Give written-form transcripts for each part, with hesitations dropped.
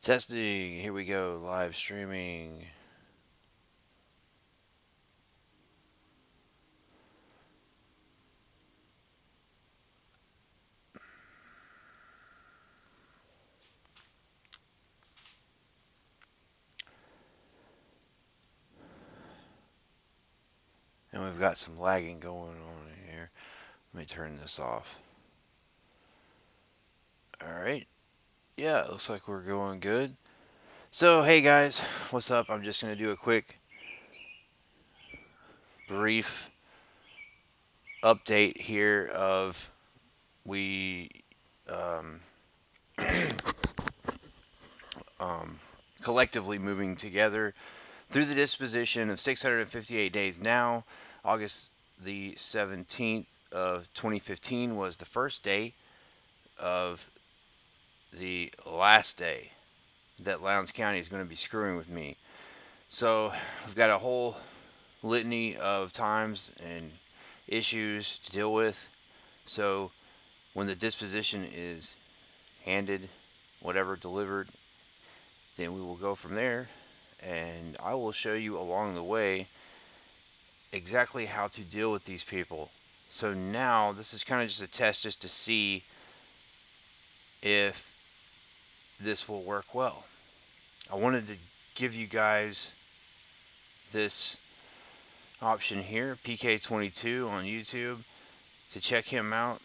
Testing. Here we go. Live streaming. And we've got some lagging going on here. Let me turn this off. All right. Yeah, it looks like we're going good. So, hey guys, what's up? I'm just going to do a quick, brief update here of we um, um, collectively moving together through the disposition of 658 days now. August the 17th of 2015 was the first day of the last day that Lowndes County is going to be screwing with me. So we've got a whole litany of times and issues to deal with. So when the disposition is handed, whatever delivered, then we will go from there. And I will show you along the way exactly how to deal with these people. So now this is kind of just a test just to see if this will work well. I wanted to give you guys this option here, PK22 on YouTube, to check him out.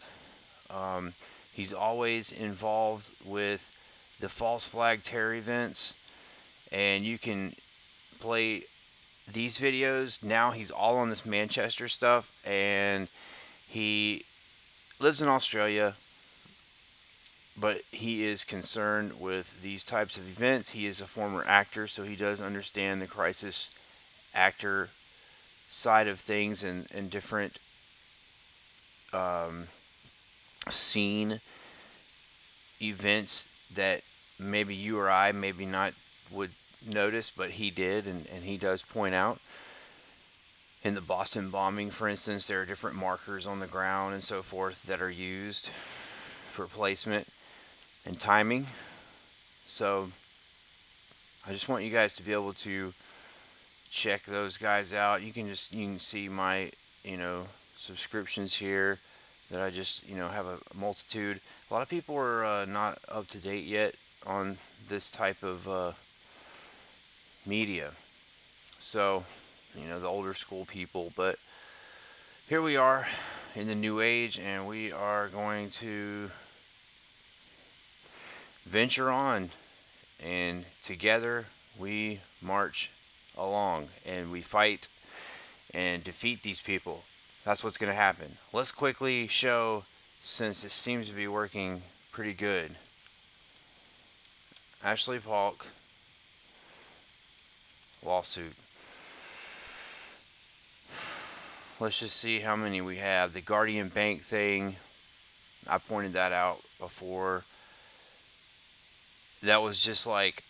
Um, he's always involved with the false flag terror events, and you can play these videos. Now he's all on this Manchester stuff, and he lives in Australia, but he is concerned with these types of events. He is a former actor, so he does understand the crisis actor side of things and different um, scene events that maybe you or I maybe not would notice, but he did, and he does point out. In the Boston bombing, for instance, there are different markers on the ground and so forth that are used for placement and timing. So I just want you guys to be able to check those guys out. You can see my subscriptions here that I just have a multitude. A lot of people are not up to date yet on this type of media. So the older school people, but here we are in the new age, and we are going to venture on, and together we march along and we fight and defeat these people. That's what's going to happen. Let's quickly show, since it seems to be working pretty good. Ashley Polk lawsuit. Let's just see how many we have. The Guardian Bank thing, I pointed that out before. That was just like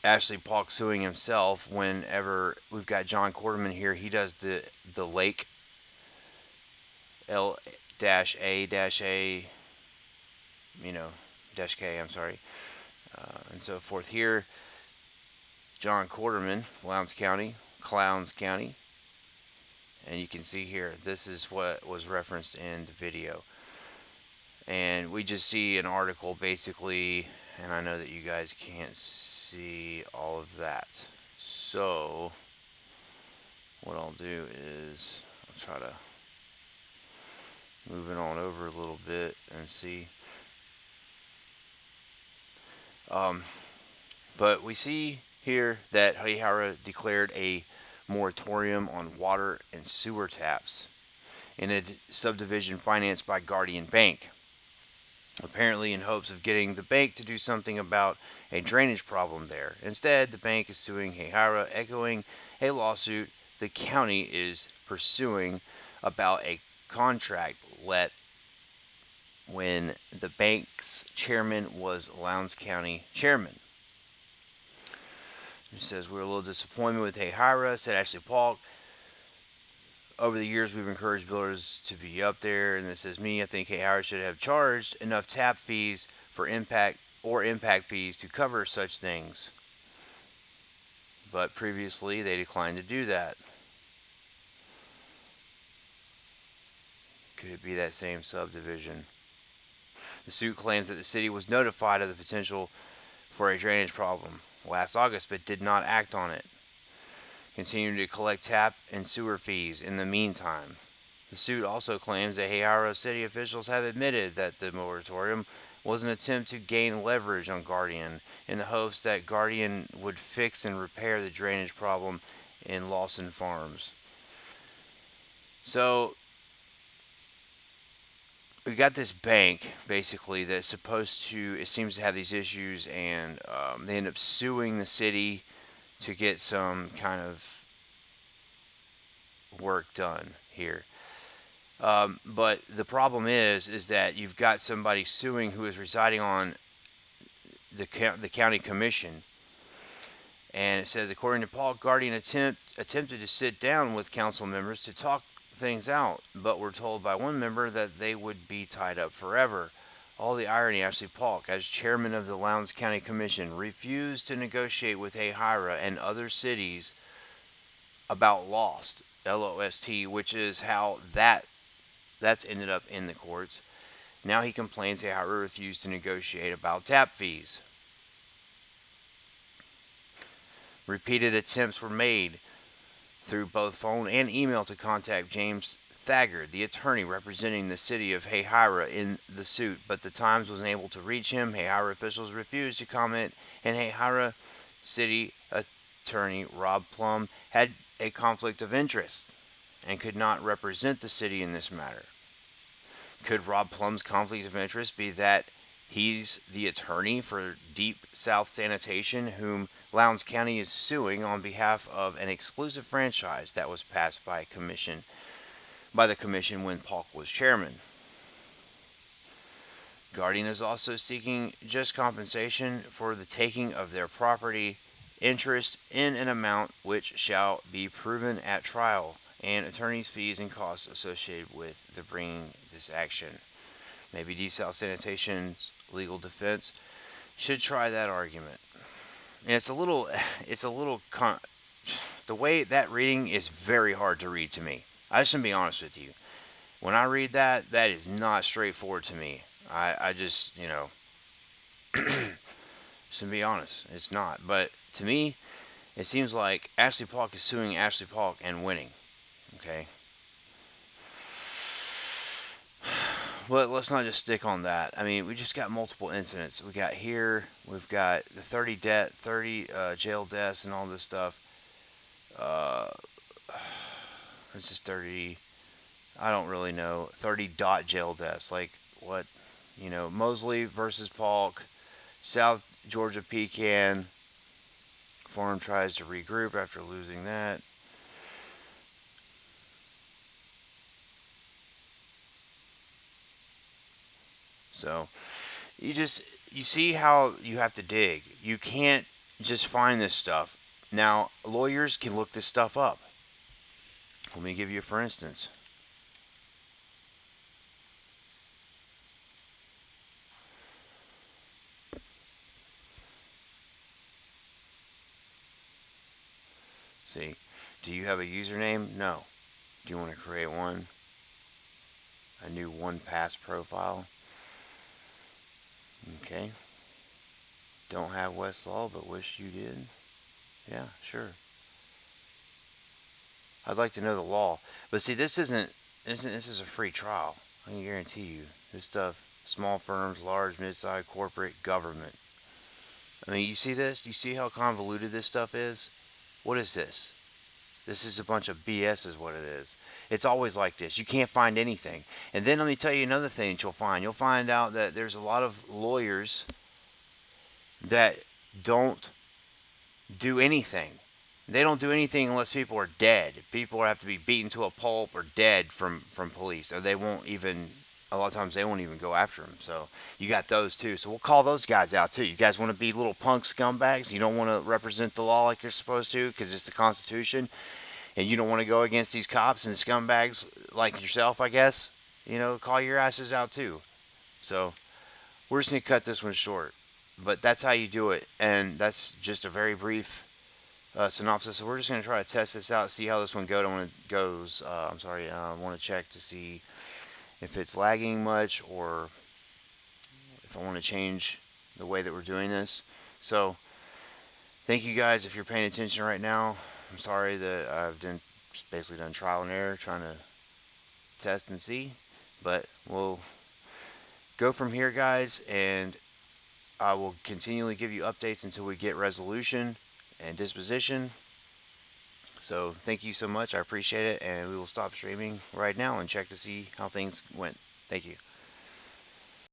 Ashley Polk suing himself. Whenever we've got John Quarterman here, he does the Lake L dash A, dash K. I'm sorry, and so forth. Here, John Quarterman, Lowndes County, Clowns County, and you can see here. This is what was referenced in the video, and we just see an article basically. And I know that you guys can't see all of that, so what I'll do is I'll try to move it on over a little bit and see. Um, but we see here that Haihara declared a moratorium on water and sewer taps in a subdivision financed by Guardian Bank, apparently in hopes of getting the bank to do something about a drainage problem there. Instead, the bank is suing Haihara, echoing a lawsuit the county is pursuing about a contract let when the bank's chairman was Lowndes County chairman. He says, "We're a little disappointed with Haihara," said Ashley Polk. "Over the years, we've encouraged builders to be up there." And this says, "Me, I think Haihara should have charged enough tap fees for impact or impact fees to cover such things. But previously, they declined to do that. Could it be that same subdivision? The suit claims that the city was notified of the potential for a drainage problem last August but did not act on it, continuing to collect tap and sewer fees in the meantime. The suit also claims that Hahira city officials have admitted that the moratorium was an attempt to gain leverage on Guardian in the hopes that Guardian would fix and repair the drainage problem in Lawson Farms. So we got this bank basically that's supposed to, it seems to have these issues, and they end up suing the city to get some kind of work done here. But the problem is that you've got somebody suing who is residing on the county commission, and it says, according to Paul, Guardian attempted to sit down with council members to talk things out, but were told by one member that they would be tied up forever. All the irony, Ashley Polk, as chairman of the Lowndes County Commission, refused to negotiate with Hahira and other cities about Lost, L-O-S-T, which is how that's ended up in the courts. Now he complains Hahira refused to negotiate about tap fees. Repeated attempts were made through both phone and email to contact James Thagard, the attorney representing the city of Hahira in the suit, but the Times was unable to reach him. Hahira officials refused to comment, and Hahira city attorney Rob Plum had a conflict of interest and could not represent the city in this matter. Could Rob Plum's conflict of interest be that he's the attorney for Deep South Sanitation, whom Lowndes County is suing on behalf of an exclusive franchise that was passed by the commission when Polk was chairman? Guardian is also seeking just compensation for the taking of their property interest in an amount which shall be proven at trial, and attorney's fees and costs associated with the bringing this action. Maybe Deep South Sanitation's legal defense should try that argument. And the way that reading is very hard to read to me. I just gonna be honest with you. When I read that, that is not straightforward to me. I just, just to be honest, it's not. But to me, it seems like Ashley Polk is suing Ashley Polk and winning. Okay? But let's not just stick on that. I mean, we just got multiple incidents. We've got the 30 jail deaths and all this stuff. This is 30, I don't really know, 30 dot jail deaths. Like, what? Mosley versus Polk, South Georgia Pecan. Farm tries to regroup after losing that. So, you see how you have to dig. You can't just find this stuff. Now, lawyers can look this stuff up. Let me give you for instance. See, do you have a username? No. Do you want to create one? A new OnePass profile? Okay. Don't have Westlaw, but wish you did? Yeah, sure. I'd like to know the law. But see, this is a free trial. I can guarantee you. This stuff, small firms, large, mid-sized, corporate, government. I mean, you see this? You see how convoluted this stuff is? What is this? This is a bunch of BS is what it is. It's always like this. You can't find anything. And then let me tell you another thing that you'll find. You'll find out that there's a lot of lawyers that don't do anything. They don't do anything unless people are dead. People have to be beaten to a pulp or dead from police. Or they won't even, a lot of times they won't even go after them. So you got those too. So we'll call those guys out too. You guys want to be little punk scumbags? You don't want to represent the law like you're supposed to because it's the Constitution. And you don't want to go against these cops and scumbags like yourself, I guess. Call your asses out too. So we're just going to cut this one short. But that's how you do it, and that's just a very brief synopsis. So we're just going to try to test this out, see how this one goes. I'm sorry, I want to check to see if it's lagging much or if I want to change the way that we're doing this. So thank you guys if you're paying attention right now. I'm sorry that just basically done trial and error trying to test and see, but we'll go from here, guys, and I will continually give you updates until we get resolution and disposition. So thank you so much. I appreciate it, and we will stop streaming right now and check to see how things went. Thank you.